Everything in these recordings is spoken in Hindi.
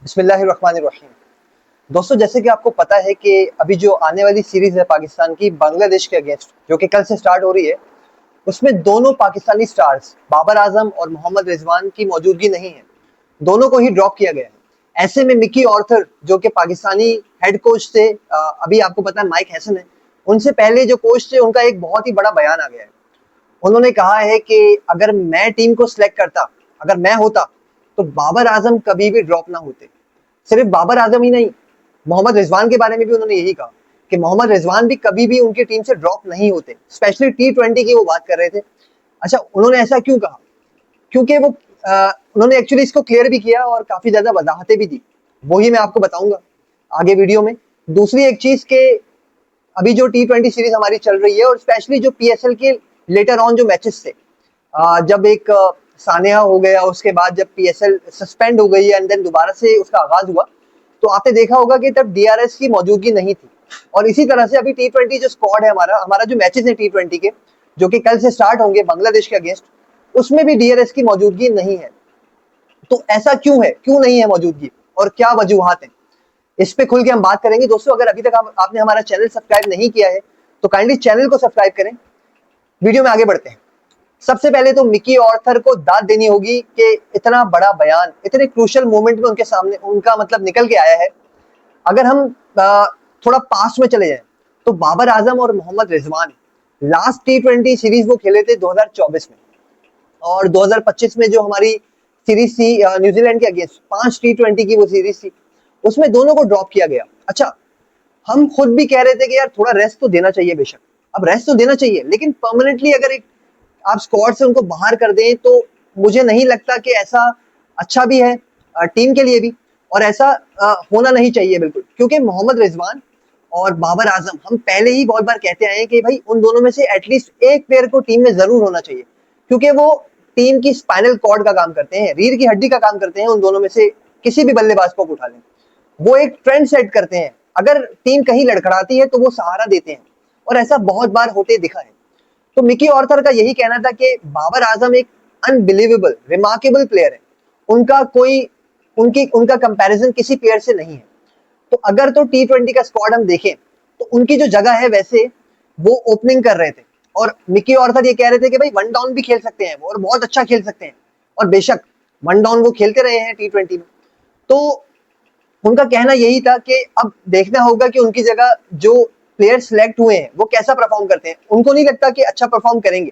बिस्मिल्लाहिर्रहमानिर्रहीम। दोस्तों, जैसे कि आपको पता है कि अभी जो आने वाली सीरीज है पाकिस्तान की बांग्लादेश के अगेंस्ट, जो कि कल से स्टार्ट हो रही है, उसमें दोनों पाकिस्तानी स्टार्स बाबर आजम और मोहम्मद रिजवान की मौजूदगी नहीं है। दोनों को ही ड्रॉप किया गया है। ऐसे में मिकी ऑर्थर, जो कि पाकिस्तानी हेड कोच थे, अभी आपको पता है माइक हैसन है, उनसे पहले जो कोच थे उनका एक बहुत ही बड़ा बयान आ गया है। उन्होंने कहा है कि अगर मैं टीम को सिलेक्ट करता, अगर मैं होता, तो बाबर आजम कभी भी ड्रॉप ना होते। सिर्फ बाबर आजम ही नहीं, मोहम्मद रिजवान के बारे में भी उन्होंने यही कहा कि मोहम्मद रिजवान भी कभी भी उनकी टीम से ड्रॉप नहीं होते। स्पेशली T20 की वो बात कर रहे थे। अच्छा, उन्होंने ऐसा क्यों कहा? क्योंकि वो उन्होंने एक्चुअली इसको क्लियर भी किया और काफी ज्यादा वजाहतें भी दी। वही मैं आपको बताऊंगा आगे वीडियो में। दूसरी एक चीज के, अभी जो T20 सीरीज हमारी चल रही है और स्पेशली जो PSL के लेटर ऑन जो मैचेस थे, जब एक सानिया हो गया, उसके बाद जब PSL सस्पेंड हो गई एंड देन दोबारा से उसका आगाज हुआ, तो आपने देखा होगा कि तब DRS की मौजूदगी नहीं थी। और इसी तरह से अभी T20 जो स्क्वाड है, हमारा हमारा जो मैचेस है T20 के, जो कि कल से स्टार्ट होंगे बांग्लादेश के अगेंस्ट, उसमें भी DRS की मौजूदगी नहीं है। तो ऐसा क्यों है, क्यों नहीं है मौजूदगी, और क्या वजूहात है, इस पे खुल के हम बात करेंगे। दोस्तों, अगर अभी तक आपने हमारा चैनल सब्सक्राइब नहीं किया है तो काइंडली चैनल को सब्सक्राइब करें। वीडियो में आगे बढ़ते हैं। सबसे पहले तो मिकी ऑर्थर को दाद देनी होगी कि इतना बड़ा बयान इतने क्रूशियल मोमेंट में उनके सामने उनका मतलब निकल के आया है। अगर हम थोड़ा पास्ट में चले जाएं, तो बाबर आजम और Mohammad Rizwan last T20 series वो खेले थे 2024 में, और 2025 में जो हमारी सीरीज थी न्यूजीलैंड के अगेंस्ट, 5 T20 की वो सीरीज थी, उसमें दोनों को ड्रॉप किया गया। अच्छा, हम खुद भी कह रहे थे कि यार थोड़ा रेस्ट तो देना चाहिए, बेशक अब रेस्ट तो देना चाहिए, लेकिन परमानेंटली अगर एक आप स्क्वाड से उनको बाहर कर दें तो मुझे नहीं लगता कि ऐसा अच्छा भी है टीम के लिए भी, और ऐसा होना नहीं चाहिए बिल्कुल। क्योंकि मोहम्मद रिजवान और बाबर आजम, हम पहले ही बहुत बार कहते आए हैं कि भाई उन दोनों में से एटलीस्ट एक प्लेयर को टीम में जरूर होना चाहिए, क्योंकि वो टीम की स्पाइनल कॉर्ड का काम करते हैं, रीढ़ की हड्डी का काम करते हैं। उन दोनों में से किसी भी बल्लेबाज को उठा लें, वो एक ट्रेंड सेट करते हैं। अगर टीम कहीं लड़खड़ाती है तो वो सहारा देते हैं, और ऐसा बहुत बार होते दिखा है। तो मिकी ऑर्थर का यही कहना था कि बाबर आजम एक अनबिलीवेबल रिमार्केबल प्लेयर है। उनका कोई उनका कंपैरिजन किसी प्लेयर से नहीं है। तो अगर तो T20 का स्क्वाड हम देखें, तो उनकी जो जगह है, वैसे वो ओपनिंग कर रहे थे, और मिकी ऑर्थर ये कह रहे थे कि भाई वन डाउन भी खेल सकते हैं वो, और बहुत अच्छा खेल सकते हैं। और बेशक वन डाउन वो खेलते रहे हैं T20 में। तो उनका कहना यही था कि अब देखना होगा कि उनकी जगह जो प्लेयर सिलेक्ट हुए हैं वो कैसा परफॉर्म करते हैं। उनको नहीं लगता कि अच्छा परफॉर्म करेंगे,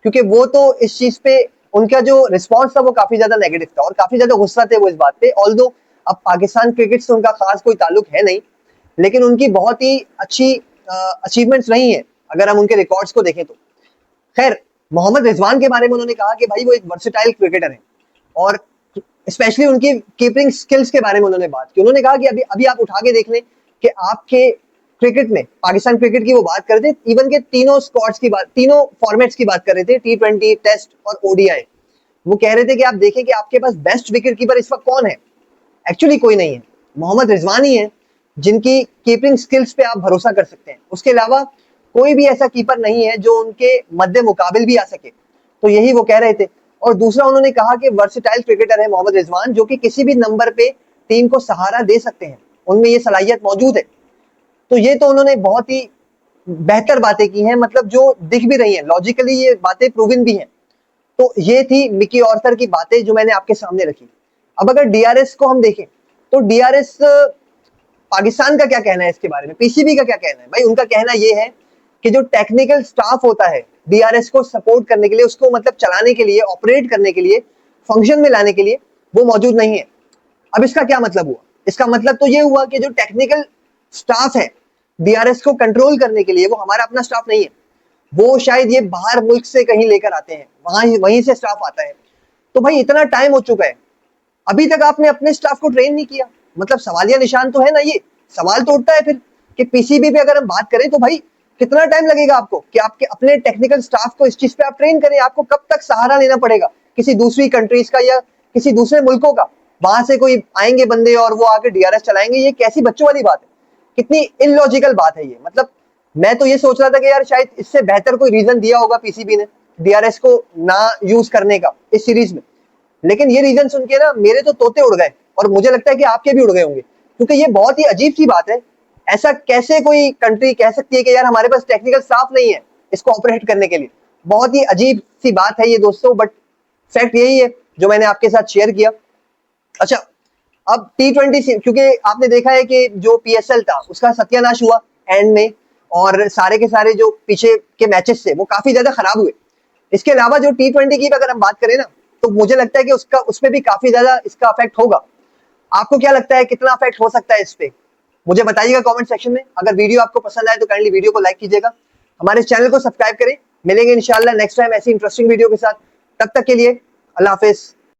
क्योंकि वो तो इस चीज पे उनका जो रिस्पांस था वो काफी ज्यादा नेगेटिव था, और काफी ज्यादा गुस्सा थे वो इस बात पे। ऑल्दो अब पाकिस्तान क्रिकेट से उनका खास कोई ताल्लुक है नहीं, लेकिन उनकी बहुत ही अच्छी अचीवमेंट्स रही हैं अगर हम उनके रिकॉर्ड्स को देखें तो। खैर, मोहम्मद रिजवान के बारे में उन्होंने कहा कि भाई वो एक वर्सेटाइल क्रिकेटर है, और स्पेशली उनकी कीपिंग स्किल्स के बारे में उन्होंने बात की। उन्होंने कहा कि अभी अभी आप उठा के देख लें कि आपके क्रिकेट में, पाकिस्तान क्रिकेट की वो बात कर रहे थे, इवन के तीनों स्क्वाड्स की बात, तीनों फॉर्मेट्स की बात कर रहे थे, T20, टेस्ट और ODI। वो कह रहे थे कि आप देखें कि आपके पास बेस्ट विकेट कीपर इस वक्त कौन है। एक्चुअली कोई नहीं है, मोहम्मद रिजवान ही है जिनकी कीपिंग स्किल्स पे आप भरोसा कर सकते हैं। उसके अलावा कोई भी ऐसा कीपर नहीं है जो उनके मध्य मुकाबिल भी आ सके। तो यही वो कह रहे थे। और दूसरा, उन्होंने कहा कि वर्सेटाइल क्रिकेटर है मोहम्मद रिजवान, जो कि किसी भी नंबर पे टीम को सहारा दे सकते हैं, उनमें ये सलाहियत मौजूद है। तो ये तो उन्होंने बहुत ही बेहतर बातें की हैं, मतलब जो दिख भी रही हैं, लॉजिकली ये बातें प्रूवन भी हैं। तो ये थी मिकी ऑर्थर की बातें जो मैंने आपके सामने रखी। अब अगर DRS को हम देखें, तो DRS, पाकिस्तान का क्या कहना है इसके बारे में, PCB का क्या कहना है? भाई उनका कहना ये है कि जो टेक्निकल स्टाफ होता है DRS को सपोर्ट करने के लिए, उसको मतलब चलाने के लिए, ऑपरेट करने के लिए, फंक्शन में लाने के लिए, वो मौजूद नहीं है। अब इसका क्या मतलब हुआ? इसका मतलब तो ये हुआ कि जो टेक्निकल स्टाफ है DRS को कंट्रोल करने के लिए, वो हमारा अपना स्टाफ नहीं है, वो शायद ये बाहर मुल्क से कहीं लेकर आते हैं, वहीं से स्टाफ आता है। तो भाई इतना टाइम हो चुका है, अभी तक आपने अपने स्टाफ को ट्रेन नहीं किया, मतलब सवालिया निशान तो है ना। ये सवाल तो उठता है फिर कि PCB पे अगर हम बात करें तो भाई कितना टाइम लगेगा आपको कि आपके अपने टेक्निकल स्टाफ को इस चीज पे आप ट्रेन करें? आपको कब तक सहारा लेना पड़ेगा किसी दूसरी कंट्रीज का या किसी दूसरे मुल्कों का? वहां से कोई आएंगे बंदे और वो आके DRS चलाएंगे? ये कैसी बच्चों वाली बात है, कितनी इलॉजिकल बात है ये। मतलब मैं तो ये सोच रहा था कि यार शायद इससे बेहतर कोई रीजन दिया होगा PCB ने DRS को ना यूज करने का इस सीरीज में, लेकिन ये रीजन सुन के ना मेरे तो तोते उड़ गए। और मुझे लगता है कि आपके भी उड़ गए होंगे, क्योंकि ये बहुत ही अजीब सी बात है। ऐसा कैसे कोई कंट्री कह सकती है कि यार हमारे पास टेक्निकल स्टाफ नहीं है इसको ऑपरेट करने के लिए। बहुत ही अजीब सी बात है ये दोस्तों, बट फैक्ट यही है जो मैंने आपके साथ शेयर किया। अच्छा, अब T20 क्योंकि आपने देखा है कि जो PSL था उसका सत्यानाश हुआ एंड में, और सारे के सारे जो पीछे के मैचेस थे वो काफी ज्यादा खराब हुए। इसके अलावा जो T20 की अगर हम बात करें ना, तो मुझे लगता है कि उसका उसमें भी काफी ज्यादा इसका अफेक्ट होगा। आपको क्या लगता है कितना अफेक्ट हो सकता है इस पे? मुझे बताइएगा कमेंट सेक्शन में। अगर वीडियो आपको पसंद आए तो काइंडली वीडियो को लाइक कीजिएगा, हमारे चैनल को सब्सक्राइब करें। मिलेंगे इंशाल्लाह नेक्स्ट टाइम ऐसी इंटरेस्टिंग वीडियो के साथ। तब तक के लिए अल्लाह हाफिज।